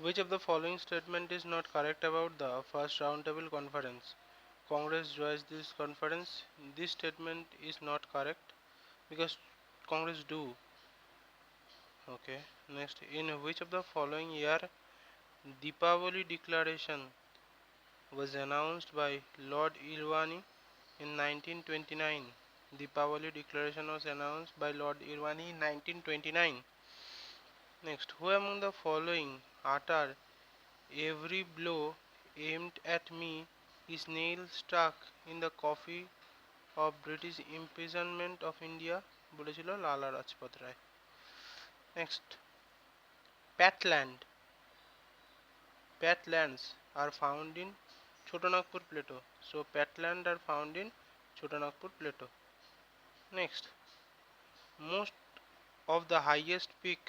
Which of the following statement is not correct about the first roundtable conference? Congress joins this conference. This statement is not correct because Congress do. Okay. Next, in which of the following year Deepavali Declaration was announced by Lord Irvine in 1929? Deepavali Declaration was announced by Lord Irvine in 1929. Next, who among the following uttered every blow aimed at me is nail stuck in the coffee of British imprisonment of India? বলেছিল Lala Rajpat Rai. Next, patlands Patlands are found in Chotanagpur Plateau. So Patland are found in Chotanagpur Plateau. Next, most of the highest peak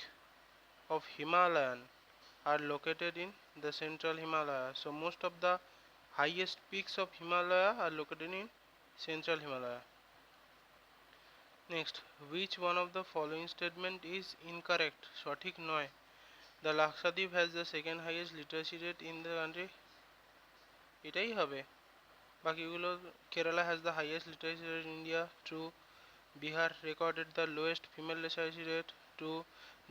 of Himalayan are located in the central Himalaya. So most of the highest peaks of Himalaya are located in central Himalaya. Next, which one of the following statement is incorrect? সঠিক নয়. The Lakshadweep has the second highest literacy rate in the country. এটাই হবে. বাকিগুলো, Kerala has the highest literacy rate in India. True. Bihar recorded the lowest female literacy rate. True.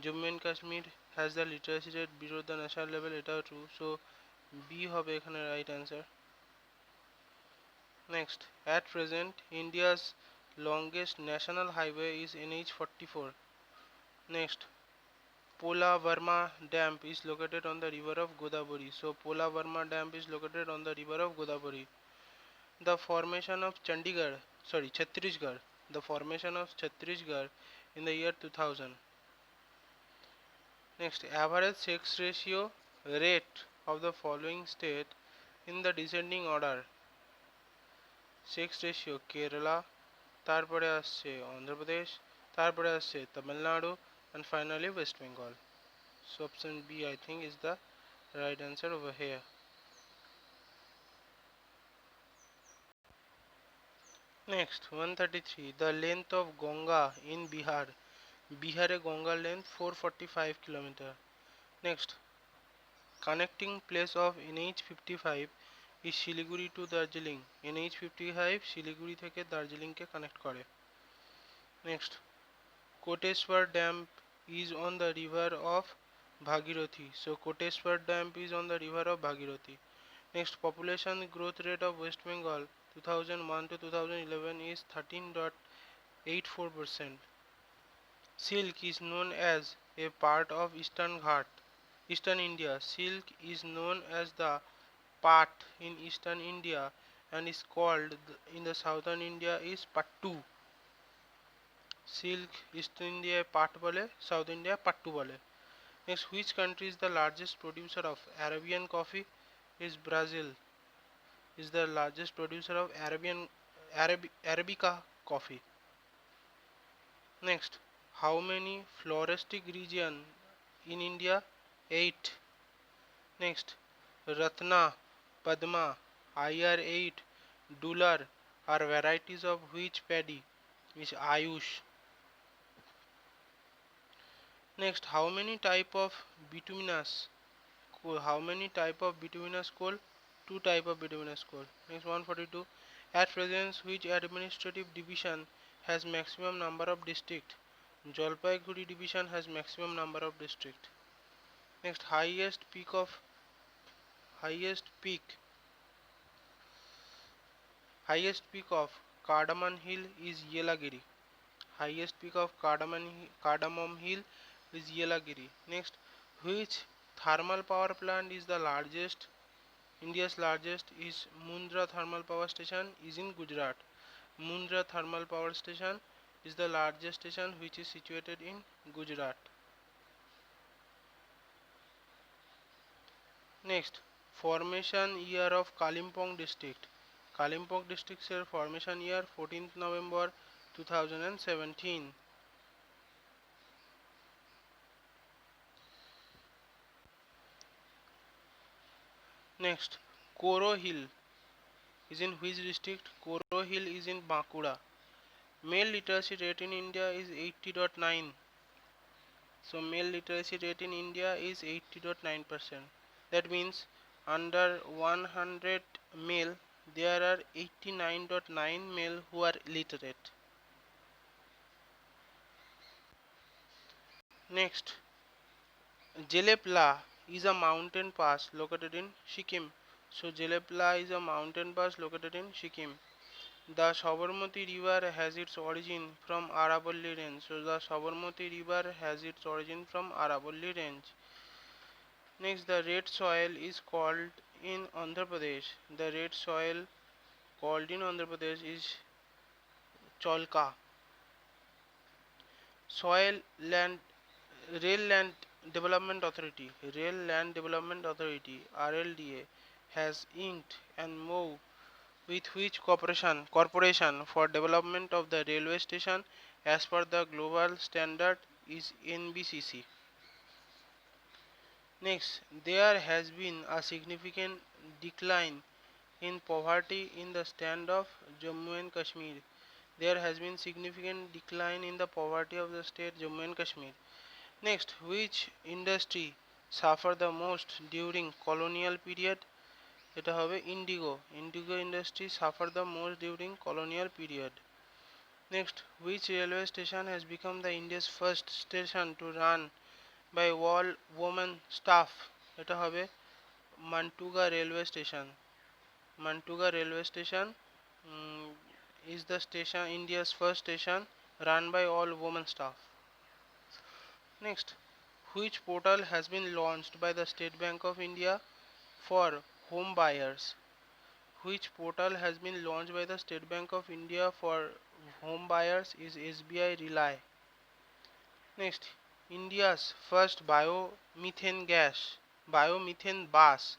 Jammu and Kashmir has the literacy rate below the national level. এটাও true. So B হবে এখানে right answer. Next, at present India's longest national highway is NH44. Next, Pola Verma Dam is located on the river of Godavari. So Pola Verma Dam is located on the river of Godavari. The formation of Chhattisgarh. The formation of Chhattisgarh in the year 2000. Next, average sex ratio rate of the following state in the descending order. Sex ratio Kerala, তারপরে আসছে অন্ধ্রপ্রদেশ, তারপরে আসছে Tamil Nadu, and finally West Bengal. So option B I think is the right answer over here. Next, 133. The length of Ganga in Bihar. Bihar Ganga length 445 km. Next, connecting place of NH55 is Siliguri to Darjeeling. NH55 Siliguri থেকে দার্জিলিংকে connect করে। Next, Koteshwar Dam is on the river of Bhagirathi. So Koteshwar Dam is on the river of Bhagirathi. Next, population growth rate of West Bengal 2001 to 2011 is 13.84%. Silk is known as a part of Eastern India. Silk is known as the part in Eastern India and is called in the Southern India is Pattu. Silk Eastern India part bole, South India Pattu bole. Next, which country is the largest producer of Arabian coffee? Is Brazil. Is the largest producer of Arabica coffee. Next, how many floristic regions in India? 8. Next, Ratna, Padma, IR8, Dular are varieties of which paddy? Is Ayush. Next, how many type of bituminous coal? How many type of bituminous coal? 2 type of bituminous coal. Next, 142. At present, which administrative division has maximum number of district? Jalpaiguri division has maximum number of district. Next, highest peak highest peak of Cardamom Hill is Yelagiri. Highest peak of Cardamom Hill is Yelagiri. Next, which thermal power plant is the largest? India's largest is Mundra Thermal Power Station is in Gujarat. Mundra Thermal Power Station is the largest station which is situated in Gujarat. Next, formation year of Kalimpong district. Kalimpong district's formation year 14th November 2017. Next, Koro Hill is in which district? Koro Hill is in Bankura. Male literacy rate in India is 80.9. So male literacy rate in India is 80.9%. That means under 100 male there are 89.9 male who are literate. Next, Jelepla is a mountain pass located in Sikkim. So Jelepla is a mountain pass located in Sikkim. The Sabarmati river has its origin from Aravalli range. So the Sabarmati river has its origin from Aravalli range. Next, the red soil is called in Andhra Pradesh. The red soil called in Andhra Pradesh is Cholka. Soil Land Rail Land Development Authority RLDA has inked and MOU with which corporation for development of the railway station as per the global standard is NBCC. Next, there has been a significant decline in poverty in the stand of Jammu and Kashmir. There has been significant decline in the poverty of the state Jammu and Kashmir. Next, which industry suffered the most during colonial period? এটা হবে indigo industry suffered the most during colonial period. Next, which railway station has become the India's first station to run by all women staff? এটা হবে Mantuga railway station. Mantuga railway station mm, is the station India's first station run by all women staff. Next, which portal has been launched by the State Bank of India for home buyers? Which portal has been launched by the State Bank of India for home buyers is SBI Relay. Next, India's first biomethane bus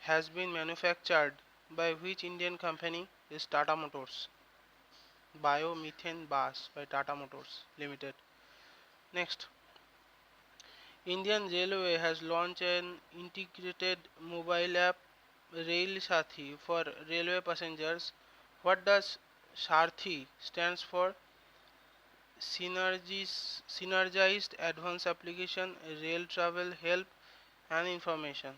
has been manufactured by which Indian company is Tata Motors. Biomethane bus by Tata Motors Limited. Next, Indian Railway has launched an integrated mobile app Rail Sathi for railway passengers. What does Sathi stands for? Synergized Advanced Application Rail Travel Help and Information.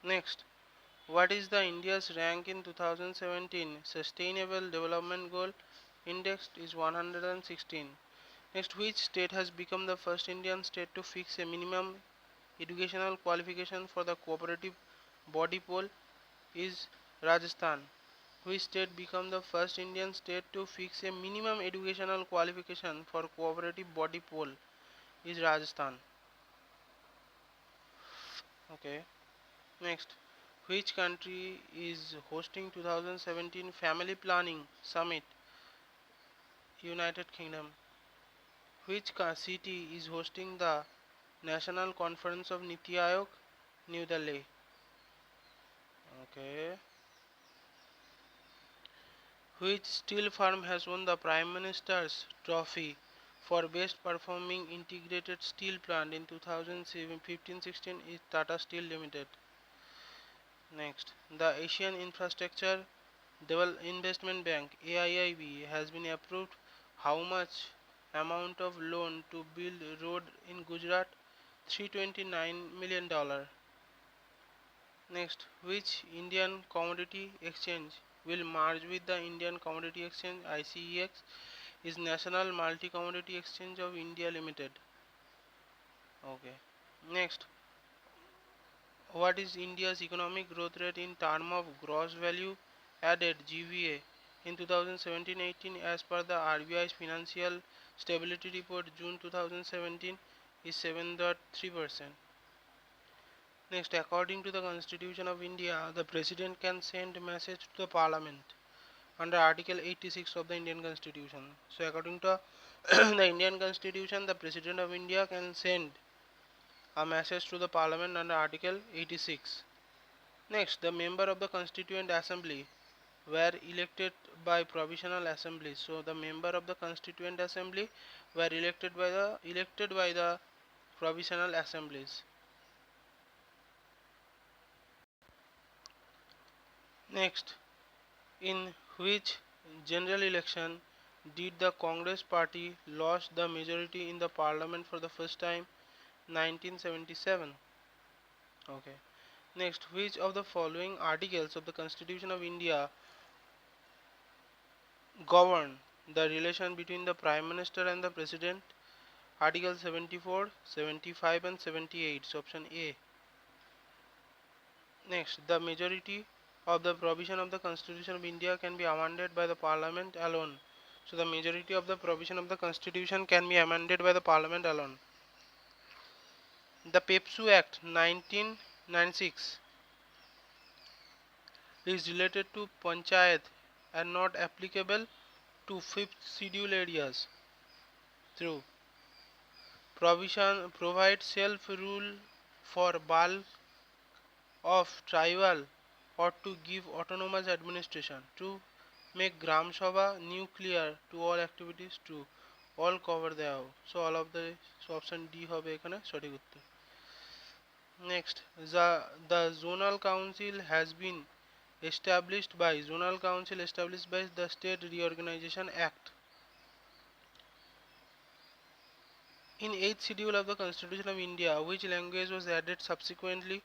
Next, what is the India's rank in 2017 Sustainable Development Goal Index is 116. Next, which state has become the first Indian state to fix a minimum educational qualification for the cooperative body poll is Rajasthan. Which state became the first Indian state to fix a minimum educational qualification for cooperative body poll is Rajasthan. Okay. Next, which country is hosting 2017 Family Planning Summit? United Kingdom. Which city is hosting the National Conference of Niti Aayog? New Delhi. Okay. Which steel firm has won the Prime Minister's Trophy for Best Performing Integrated Steel Plant in 2015-16 is Tata Steel Limited. Next, the Asian Infrastructure Investment Bank AIIB has been approved how much amount of loan to build road in Gujarat? $329 million. Next, which Indian Commodity Exchange will merge with the Indian Commodity Exchange ICEX is National Multi Commodity Exchange of India Limited. Okay. Next, what is India's economic growth rate in term of gross value added GVA in 2017-18 as per the RBI's Financial Stability Report June 2017 is 7.3%. Next, according to the Constitution of India, the President can send a message to the Parliament under Article 86 of the Indian Constitution. So, according to the Indian Constitution, the President of India can send a message to the Parliament under Article 86. Next, the member of the Constituent Assembly were elected by provisional assemblies. So, the member of the Constituent Assembly were elected by the provisional assemblies. Next, In which general election did the Congress party lost the majority in the parliament for the first time? 1977. Okay. Next, which of the following articles of the Constitution of India govern the relation between the Prime Minister and the President? Article 74, 75 and 78. So option A. Next, the majority of the provision of the Constitution of India can be amended by the Parliament alone. So the majority of the provision of the Constitution can be amended by the Parliament alone. The PEPSU Act 1996 is related to Panchayat and not applicable to fifth schedule areas. True. Provision provides self-rule for bulk of tribal or to give autonomous administration. To make Gram Sabha nuclear to all activities. True. All cover দেওয়া হোক. So all of the so option D হবে এখানে সঠিক উত্তর. Next, the zonal council has been established by the State Reorganization Act. In 8th schedule of the Constitution of India, which language was added subsequently?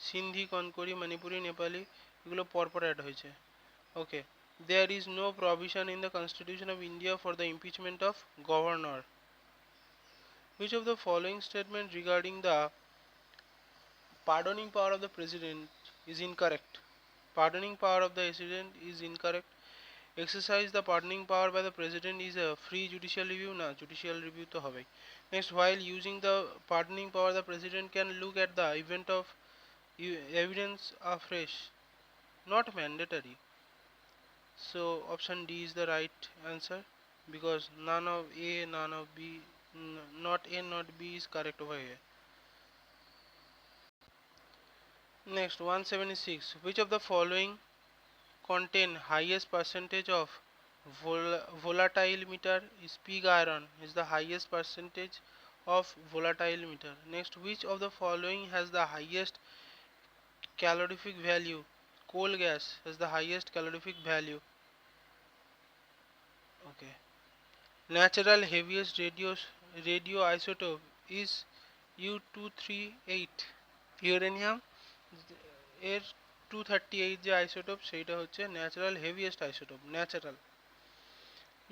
Sindhi, Konkani, Manipuri, Nepali এগুলো পরপর add হয়েছে. Okay. There is no provision in the Constitution of India for the impeachment of governor. Which of the following statement regarding the pardoning power of the president is incorrect? Pardoning power of the president is incorrect. Exercise the pardoning power by the president is a free judicial review. Na, judicial review to হবে. Next, while using the pardoning power, the president can look at the event of evidence afresh. Not mandatory. So option D is the right answer because none of A, none of B, not A, not B is correct over here. Next, 176. Which of the following contain highest percentage of volatile meter? Is pig iron is the highest percentage of volatile meter. Next, which of the following has the highest calorific value? Coal gas has the highest calorific value. Okay. Natural heaviest radioisotope is U238. Uranium এর 238 যে isotope সেইটা হচ্ছে natural heaviest isotope natural.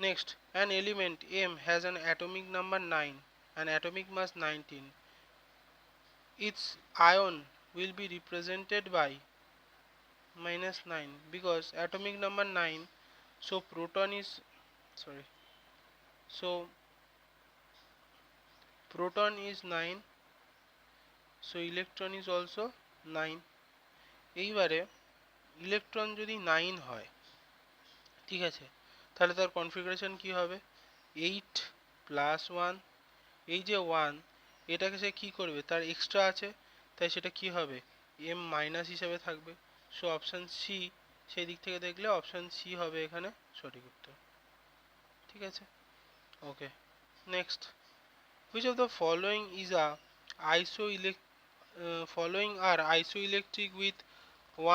Next, an element M has an atomic number 9 and atomic mass 19. Its ion will be represented by -9 because atomic number 9, so proton is sorry, so proton is 9, so electron is also 9. এইবারে electron যদি 9 হয়, ঠিক আছে, তাহলে তার configuration কি হবে? 8 plus 1, এই যে 1 এটাকে সে কি করবে, তার এক্সট্রা আছে তাই সেটা কি হবে, এম মাইনাস হিসেবে থাকবে. সো অপশান সি, সেই দিক থেকে দেখলে অপশান সি হবে এখানে সঠিক উত্তর. ঠিক আছে, okay. Next, which of the following is a following are isoelectric with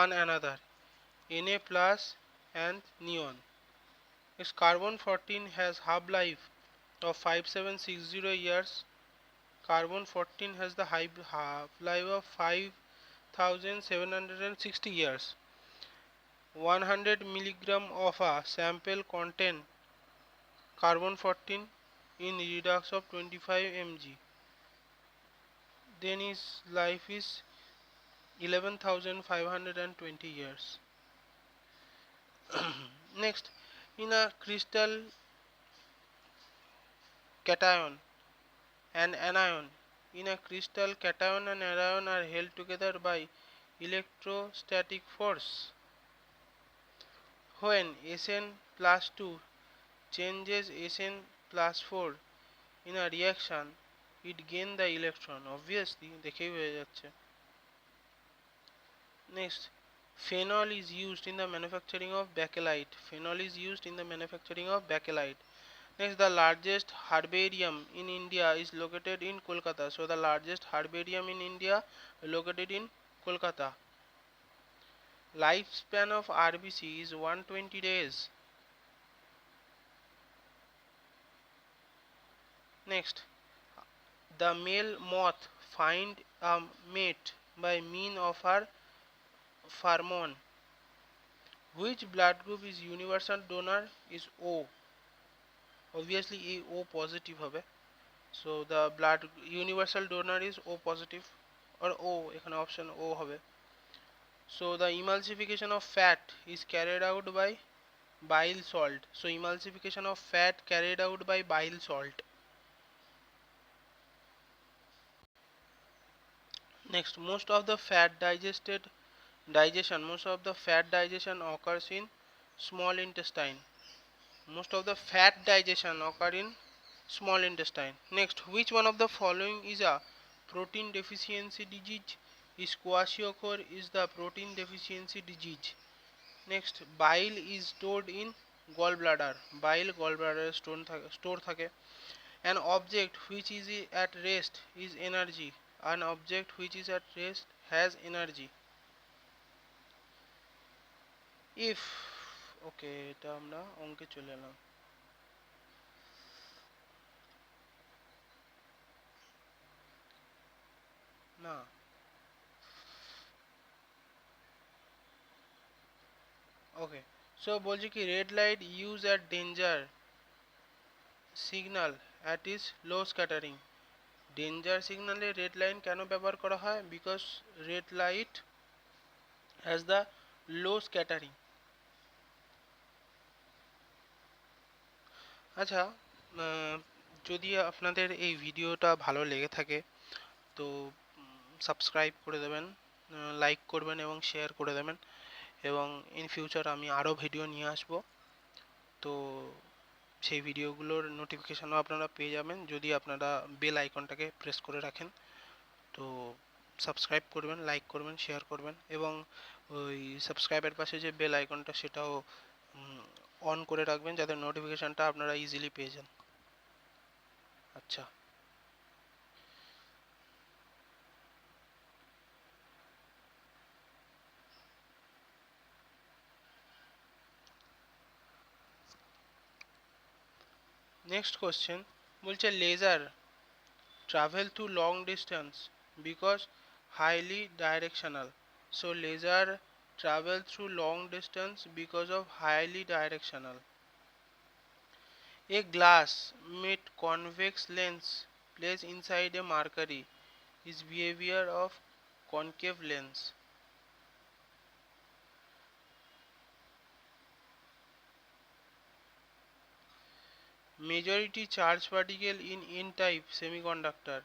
one another? Na plus and neon. Its carbon 14 has half-life of 5760 years. Carbon 14 has the half-life of 5760 years. 100 milligram of a sample contain carbon 14 in redox of 25 mg. Then his life is 11,520 years. Next, in a crystal cation and anion, in a crystal cation and anion are held together by electrostatic force. When Sn plus 2 changes Sn plus 4 in a reaction, it gain the electron. Obviously দেখেই হয়ে যাচ্ছে. Next, phenol is used in the manufacturing of bakelite. Phenol is used in the manufacturing of bakelite. Next, the largest herbarium in India is located in Kolkata. So the largest herbarium in India located in Kolkata. Lifespan of RBC is 120 days. Next, the male moth find a mate by means of her pheromone. Which blood group is universal donor is O. Obviously A O positive হবে. So the blood universal donor is O positive or O, এখানে option O হবে. So the emulsification of fat is carried out by bile salt. So emulsification of fat carried out by bile salt. Next, most of the fat digestion occurs in small intestine. Most of the fat digestion occur in small intestine. Next, which one of the following is a protein deficiency disease? Is kwashiorkor is the protein deficiency disease. Next, bile is stored in gallbladder. Bile gallbladder store থাকে. An object which is at rest is energy. An object which is at rest has energy. If okay, এটা আমরা অঙ্কে চলে এলাম. না, ওকে, so বলছি কি red light use at danger signal at is low scattering. Danger সিগন্যালে রেড লাইন কেন ব্যবহার করা হয়? Because red light has the low scattering. আচ্ছা, যদি আপনাদের এই ভিডিওটা ভালো লেগে থাকে তো সাবস্ক্রাইব করে দেবেন, লাইক করবেন এবং শেয়ার করে দেবেন, এবং ইন ফিউচার আমি আরও ভিডিও নিয়ে আসব. তো সেই ভিডিওগুলোর নোটিফিকেশানও আপনারা পেয়ে যাবেন যদি আপনারা বেল আইকনটাকে প্রেস করে রাখেন. তো সাবস্ক্রাইব করবেন, লাইক করবেন, শেয়ার করবেন, এবং ওই সাবস্ক্রাইবের পাশে যে বেল আইকনটা সেটাও অন করে রাখবেন যাতে নোটিফিকেশানটা আপনারা ইজিলি পেয়ে যান. আচ্ছা, নেক্সট কোশ্চেন বলছে laser travel to long distance because highly directional. So laser travel through long distance because of highly directional. A glass with convex lens placed inside a mercury is behavior of concave lens. Majority charge particle in n-type semiconductor.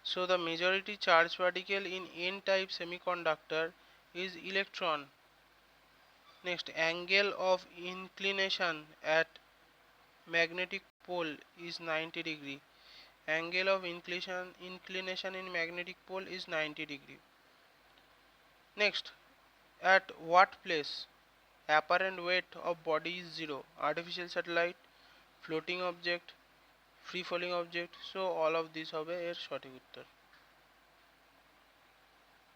So the majority charge particle in n-type semiconductor is electron. Next, angle of inclination at magnetic pole is 90 degree. Angle of inclination in magnetic pole is 90 degree. Next, at what place apparent weight of body is 0? Artificial satellite, floating object, free falling object. So all of these হবে এর সঠিক উত্তর.